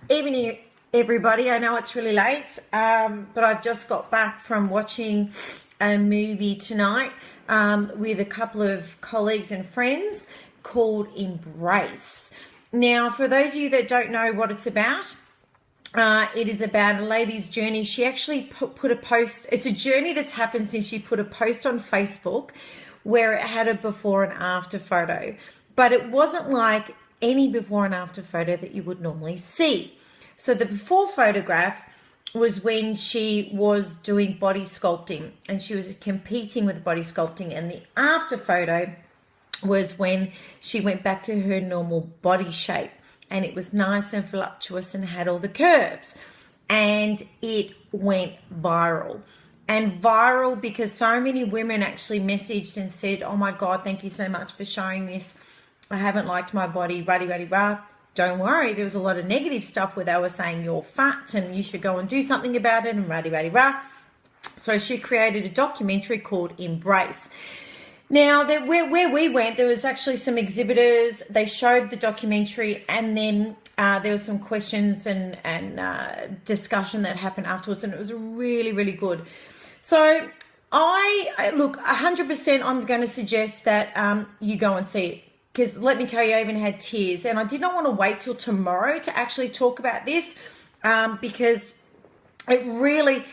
Evening, everybody. I know it's really late, but I've just got back from watching a movie tonight with a couple of colleagues and friends called Embrace. Now, for those of you that don't know what it's about, it is about a lady's journey. She actually put a post. It's a journey that's happened since she put a post on Facebook where it had a before and after photo, but it wasn't like any before and after photo that you would normally see. So the before photograph was when she was doing body sculpting and she was competing with body sculpting, and the after photo was when she went back to her normal body shape, and it was nice and voluptuous and had all the curves, and it went viral. And viral because so many women actually messaged and said, oh my God, thank you so much for showing this. I haven't liked my body, rah. Don't worry, there was a lot of negative stuff where they were saying you're fat and you should go and do something about it and rah. So she created a documentary called Embrace. Now, where we went, there was actually some exhibitors. They showed the documentary, and then there was some questions and discussion that happened afterwards, and it was really, really good. So I look, 100% I'm going to suggest that you go and see it. Because let me tell you, I even had tears, and I did not want to wait till tomorrow to actually talk about this because it really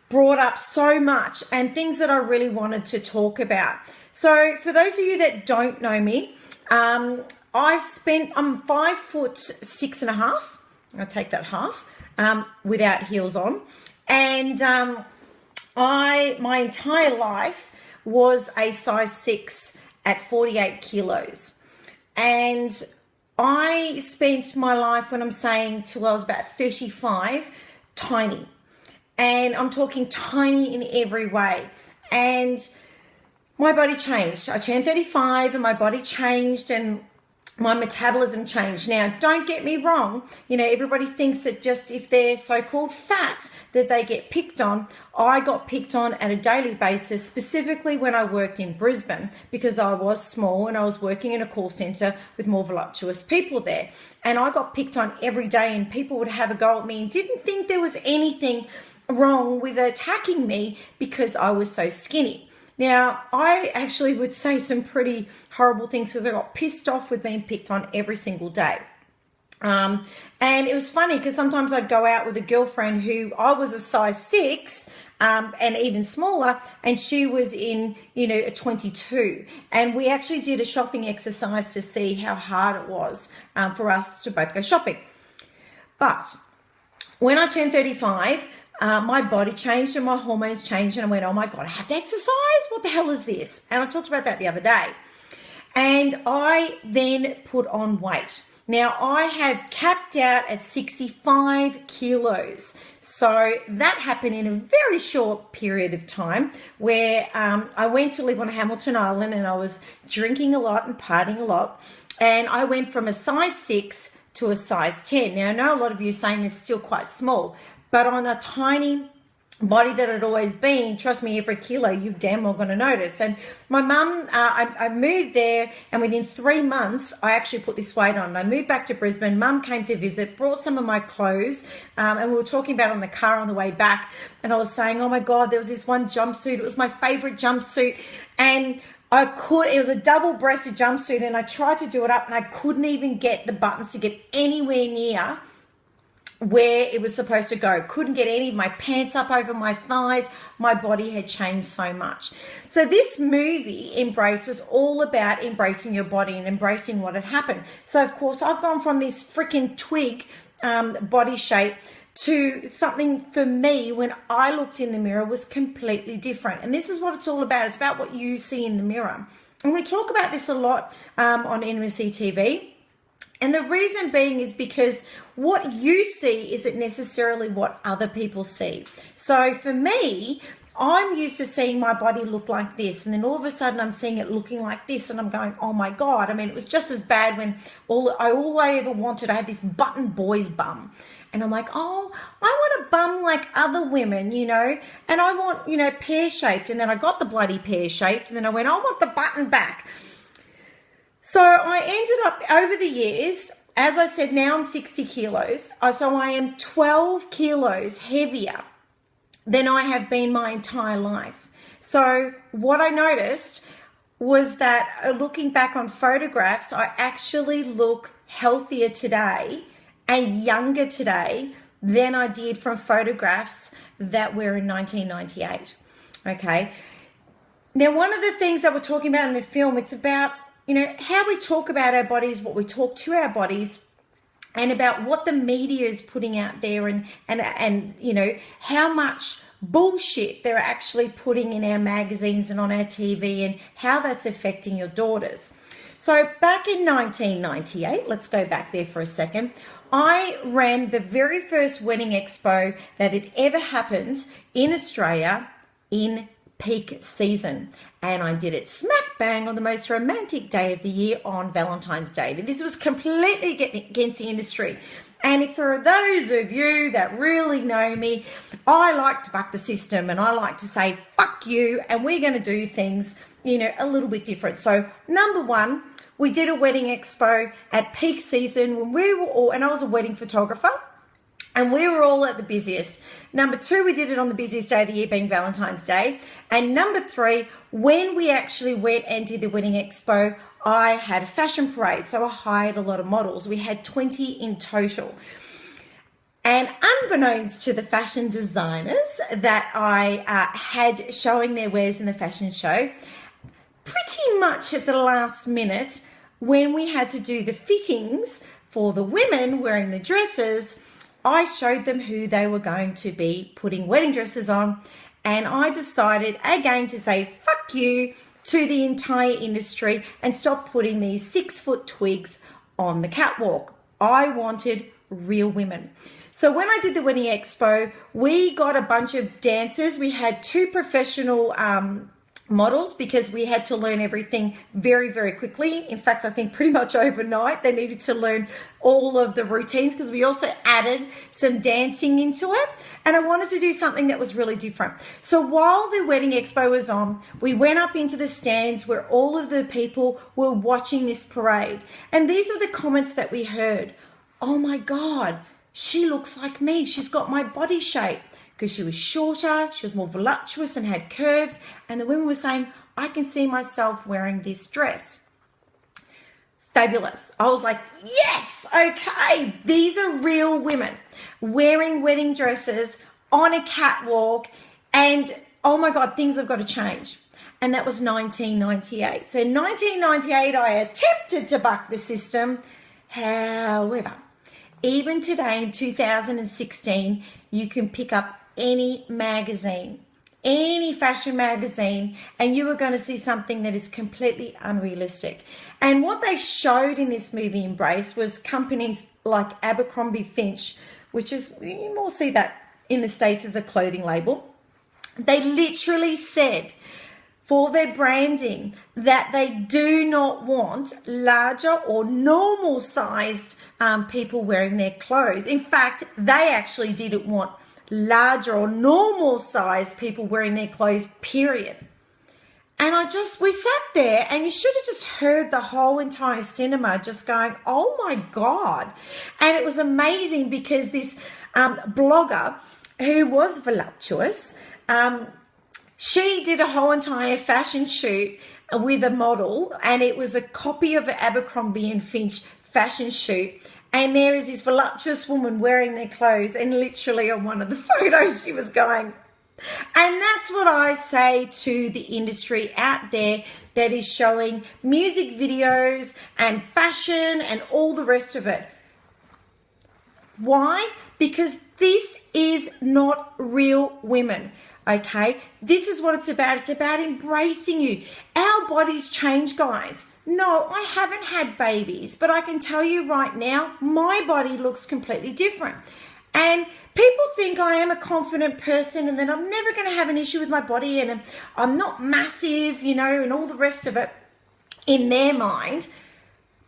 brought up so much and things that I really wanted to talk about. So for those of you that don't know me, I'm 5'6.5". I'll take that half without heels on, and my entire life was a size 6 at 48 kilos. And I spent my life, when I'm saying till I was about 35, tiny. And I'm talking tiny in every way. And my body changed. I turned 35 and my body changed and my metabolism changed. Now, don't get me wrong. You know, everybody thinks that just if they're so-called fat that they get picked on. I got picked on at a daily basis, specifically when I worked in Brisbane, because I was small and I was working in a call center with more voluptuous people there. And I got picked on every day, and people would have a go at me and didn't think there was anything wrong with attacking me because I was so skinny. Now, I actually would say some pretty horrible things because I got pissed off with being picked on every single day. And it was funny because sometimes I'd go out with a girlfriend who I was a size 6 and even smaller, and she was in, a 22. And we actually did a shopping exercise to see how hard it was for us to both go shopping. But when I turned 35, my body changed and my hormones changed, and I went, oh my God, I have to exercise? What the hell is this? And I talked about that the other day. And I then put on weight. Now, I have capped out at 65 kilos. So that happened in a very short period of time where I went to live on Hamilton Island, and I was drinking a lot and partying a lot. And I went from a size 6 to a size 10. Now, I know a lot of you are saying it's still quite small, but on a tiny body that had always been, trust me, every kilo you damn well going to notice. And my mum, I moved there, and within 3 months I actually put this weight on. I moved back to Brisbane. Mum came to visit, brought some of my clothes, and we were talking about it on the car on the way back, and I was saying, oh my God, there was this one jumpsuit, it was my favorite jumpsuit, and it was a double-breasted jumpsuit, and I tried to do it up and I couldn't even get the buttons to get anywhere near where it was supposed to go. Couldn't get any of my pants up over my thighs. My body had changed so much. So this movie, Embrace, was all about embracing your body and embracing what had happened. So of course, I've gone from this freaking twig body shape to something for me when I looked in the mirror was completely different. And this is what it's all about. It's about what you see in the mirror. And we talk about this a lot on Intimacy TV. And the reason being is because what you see isn't necessarily what other people see. So for me, I'm used to seeing my body look like this, and then all of a sudden I'm seeing it looking like this, and I'm going, oh my God. I mean, it was just as bad when all I ever wanted, I had this button boy's bum. And I'm like, oh, I want a bum like other women, and I want, pear-shaped. And then I got the bloody pear-shaped, and then I went, I want the button back. So I ended up, over the years, as I said, now I'm 60 kilos. So I am 12 kilos heavier than I have been my entire life. So what I noticed was that looking back on photographs, I actually look healthier today and younger today than I did from photographs that were in 1998. Okay. Now, one of the things that we're talking about in the film, it's about, how we talk about our bodies, what we talk to our bodies, and about what the media is putting out there, and how much bullshit they're actually putting in our magazines and on our TV, and how that's affecting your daughters. So back in 1998, let's go back there for a second, I ran the very first wedding expo that had ever happened in Australia in peak season. And I did it smack bang on the most romantic day of the year, on Valentine's Day. This was completely against the industry. And for those of you that really know me, I like to buck the system, and I like to say, fuck you, and we're going to do things, a little bit different. So number one, we did a wedding expo at peak season when we were all, and I was a wedding photographer, and we were all at the busiest. Number two, we did it on the busiest day of the year, being Valentine's Day. And number three, when we actually went and did the wedding expo, I had a fashion parade. So I hired a lot of models. We had 20 in total. And unbeknownst to the fashion designers that I had showing their wares in the fashion show, pretty much at the last minute, when we had to do the fittings for the women wearing the dresses, I showed them who they were going to be putting wedding dresses on. And I decided again to say fuck you to the entire industry and stop putting these 6-foot twigs on the catwalk. I wanted real women. So when I did the wedding expo, we got a bunch of dancers. We had 2 professional models, because we had to learn everything very, very quickly. In fact, I think pretty much overnight they needed to learn all of the routines, because we also added some dancing into it. And I wanted to do something that was really different. So while the wedding expo was on, we went up into the stands where all of the people were watching this parade. And these are the comments that we heard. Oh my God, she looks like me. She's got my body shape. Because she was shorter, she was more voluptuous and had curves. And the women were saying, I can see myself wearing this dress. Fabulous. I was like, yes, okay, these are real women wearing wedding dresses on a catwalk. And oh my God, things have got to change. And that was 1998. So in 1998, I attempted to buck the system. However, even today in 2016, you can pick up any magazine, any fashion magazine, and you are going to see something that is completely unrealistic. And what they showed in this movie Embrace was companies like Abercrombie Fitch, which is, you more see that in the States as a clothing label. They literally said for their branding that they do not want larger or normal sized people wearing their clothes. In fact, they actually didn't want larger or normal size people wearing their clothes, period. And we sat there, and you should have just heard the whole entire cinema just going, oh my God. And it was amazing, because this blogger who was voluptuous, she did a whole entire fashion shoot with a model, and it was a copy of an Abercrombie and Fitch fashion shoot. And there is this voluptuous woman wearing their clothes, and literally on one of the photos she was going. And that's what I say to the industry out there that is showing music videos and fashion and all the rest of it. Why? Because this is not real women. Okay, this is what it's about. It's about embracing you. Our bodies change, guys. No, I haven't had babies, but I can tell you right now, my body looks completely different. And people think I am a confident person and that I'm never going to have an issue with my body, and I'm not massive, and all the rest of it in their mind.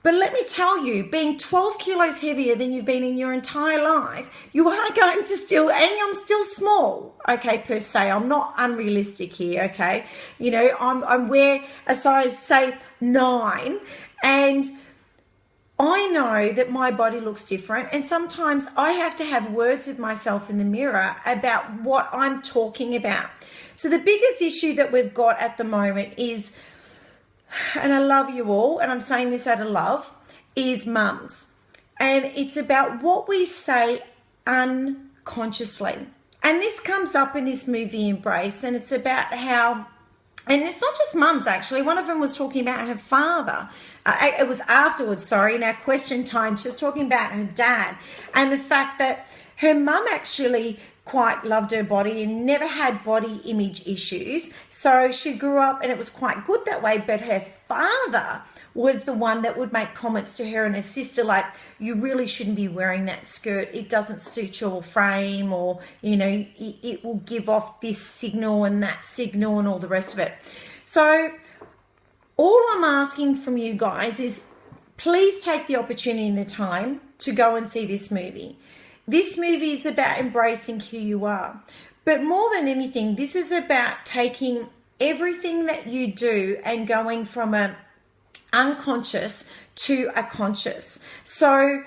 But let me tell you, being 12 kilos heavier than you've been in your entire life, you are going to still, and I'm still small, okay, per se. I'm not unrealistic here, okay? I'm wear a size, say, 9, and I know that my body looks different, and sometimes I have to have words with myself in the mirror about what I'm talking about. So the biggest issue that we've got at the moment is, and I love you all, and I'm saying this out of love, is mums. And it's about what we say unconsciously. And this comes up in this movie Embrace, and it's about how, and it's not just mums actually, one of them was talking about her father. It was afterwards, sorry, in our question time, she was talking about her dad and the fact that her mum actually quite loved her body and never had body image issues. So she grew up and it was quite good that way, but her father was the one that would make comments to her and her sister like, you really shouldn't be wearing that skirt. It doesn't suit your frame, or, you know, it will give off this signal and that signal and all the rest of it. So all I'm asking from you guys is please take the opportunity and the time to go and see this movie. This movie is about embracing who you are. But more than anything, this is about taking everything that you do and going from a unconscious to a conscious. So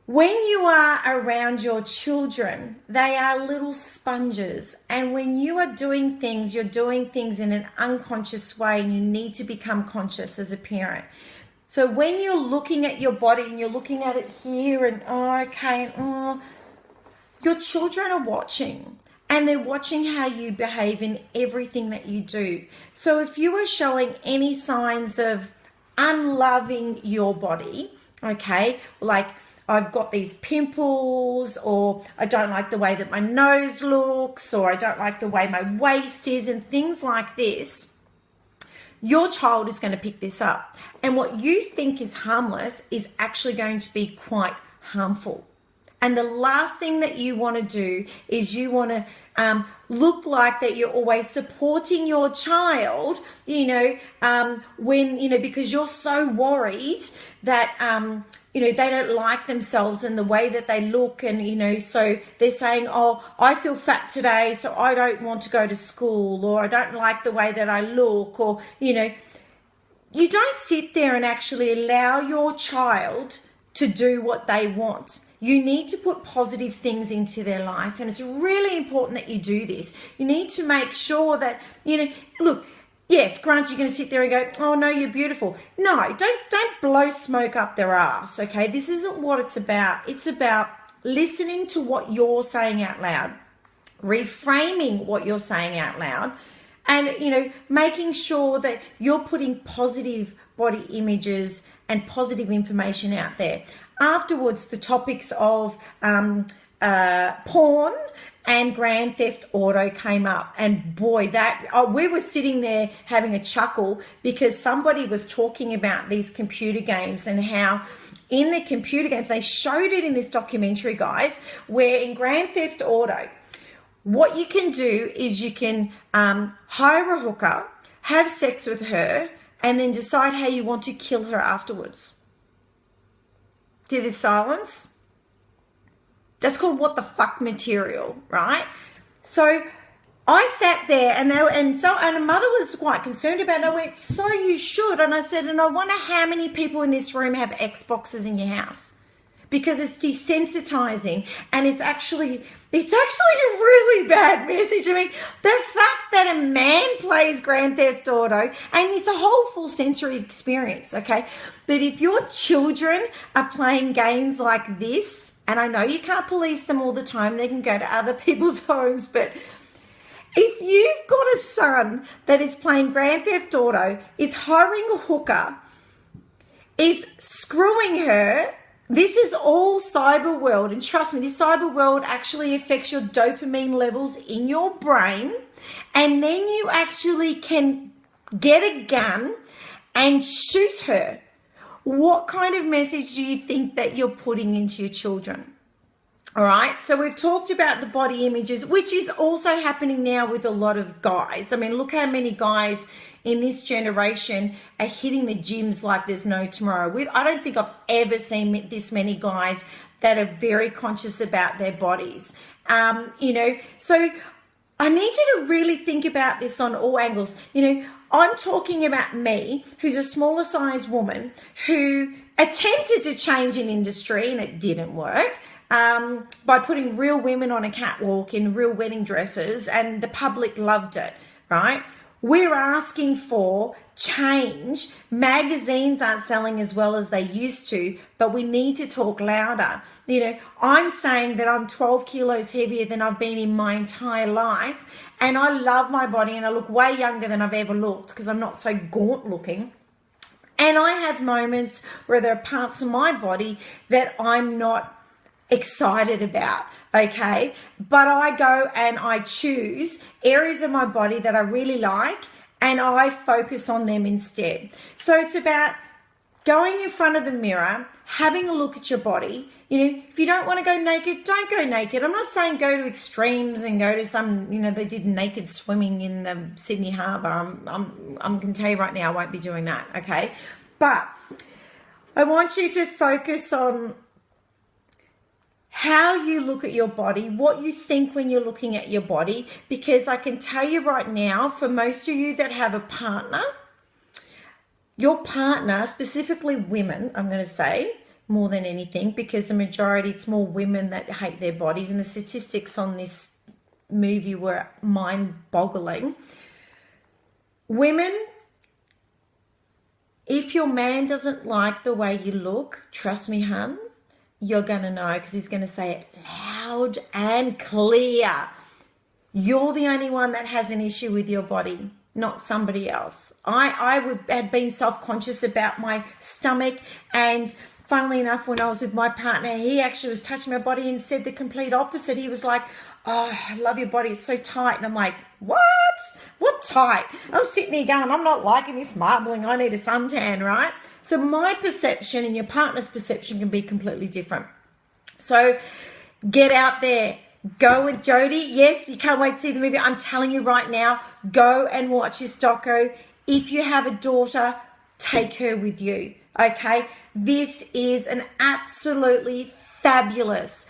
when you are around your children, they are little sponges. And when you are doing things, you're doing things in an unconscious way, and you need to become conscious as a parent. So when you're looking at your body and you're looking at it here and, oh, okay, and oh, your children are watching. And they're watching how you behave in everything that you do. So if you are showing any signs of unloving your body, okay, like I've got these pimples, or I don't like the way that my nose looks, or I don't like the way my waist is, and things like this, your child is going to pick this up. And what you think is harmless is actually going to be quite harmful. And the last thing that you want to do is you want to look like that you're always supporting your child, you know, when, you know, because you're so worried that, you know, they don't like themselves and the way that they look. And, you know, so they're saying, oh, I feel fat today, so I don't want to go to school, or I don't like the way that I look, or, you know, you don't sit there and actually allow your child to do what they want. You need to put positive things into their life, and it's really important that you do this. You need to make sure that, you know, look, yes, Grant, you're going to sit there and go, oh, no, you're beautiful. No, don't blow smoke up their ass, okay? This isn't what it's about. It's about listening to what you're saying out loud, reframing what you're saying out loud, and, you know, making sure that you're putting positive body images and positive information out there. Afterwards, the topics of porn and Grand Theft Auto came up, and boy, we were sitting there having a chuckle because somebody was talking about these computer games and how in the computer games, they showed it in this documentary, guys, where in Grand Theft Auto, what you can do is you can hire a hooker, have sex with her, and then decide how you want to kill her afterwards. To the silence. That's called what the fuck material, right? So I sat there and a mother was quite concerned about it. I went, so you should. And I said, and I wonder how many people in this room have Xboxes in your house, because it's desensitizing, and it's actually a really bad message. I mean, the fact that a man plays Grand Theft Auto, and it's a whole full sensory experience, okay? But if your children are playing games like this, and I know you can't police them all the time, they can go to other people's homes, but if you've got a son that is playing Grand Theft Auto, is hiring a hooker, is screwing her, this is all cyber world. And trust me, this cyber world actually affects your dopamine levels in your brain. And then you actually can get a gun and shoot her. What kind of message do you think that you're putting into your children? All right, so we've talked about the body images, which is also happening now with a lot of guys. I mean, look how many guys in this generation are hitting the gyms like there's no tomorrow. I don't think I've ever seen this many guys that are very conscious about their bodies. You know, so I need you to really think about this on all angles. You know, I'm talking about me, who's a smaller size woman who attempted to change an industry and it didn't work. By putting real women on a catwalk in real wedding dresses, and the public loved it, right? We're asking for change. Magazines aren't selling as well as they used to, but we need to talk louder. You know, I'm saying that I'm 12 kilos heavier than I've been in my entire life, and I love my body and I look way younger than I've ever looked because I'm not so gaunt looking. And I have moments where there are parts of my body that I'm not excited about, okay? But I go and I choose areas of my body that I really like and I focus on them instead. So it's about going in front of the mirror, having a look at your body. You know, if you don't want to go naked, don't go naked. I'm not saying go to extremes and go to some, you know, they did naked swimming in the Sydney Harbour. I'm can tell you right now I won't be doing that, okay? But I want you to focus on how you look at your body, what you think when you're looking at your body, because I can tell you right now, for most of you that have a partner, your partner, specifically women, I'm going to say more than anything, because the majority, it's more women that hate their bodies, and the statistics on this movie were mind-boggling. Women, if your man doesn't like the way you look, trust me, hun, you're going to know, because he's going to say it loud and clear. You're the only one that has an issue with your body, not somebody else. I had been self-conscious about my stomach, and funnily enough, when I was with my partner, he actually was touching my body and said the complete opposite. He was like, oh, I love your body, it's so tight. And I'm like, what? What tight? I'm sitting here going, I'm not liking this marbling, I need a suntan, right? So my perception and your partner's perception can be completely different. So get out there. Go with Jodie. Yes, you can't wait to see the movie. I'm telling you right now, go and watch this doco. If you have a daughter, take her with you, okay? This is an absolutely fabulous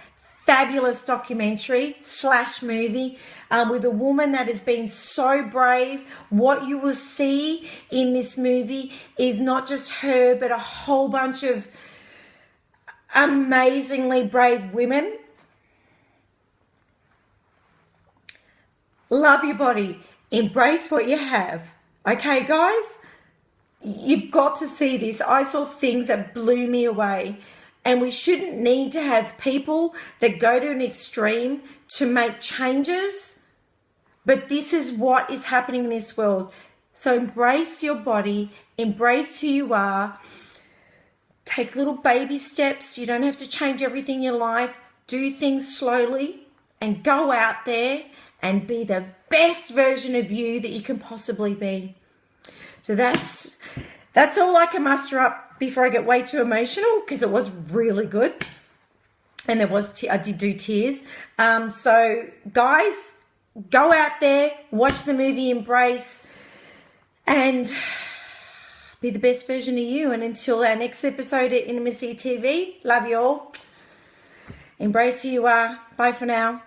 documentary / movie with a woman that has been so brave. What you will see in this movie is not just her, but a whole bunch of amazingly brave women. Love your body. Embrace what you have. Okay, guys? You've got to see this. I saw things that blew me away. And we shouldn't need to have people that go to an extreme to make changes. But this is what is happening in this world. So embrace your body. Embrace who you are. Take little baby steps. You don't have to change everything in your life. Do things slowly and go out there and be the best version of you that you can possibly be. So that's all I can muster up before I get way too emotional, because it was really good. And I did do tears. So guys, go out there, watch the movie Embrace, and be the best version of you. And until our next episode at Intimacy TV, love you all. Embrace who you are. Bye for now.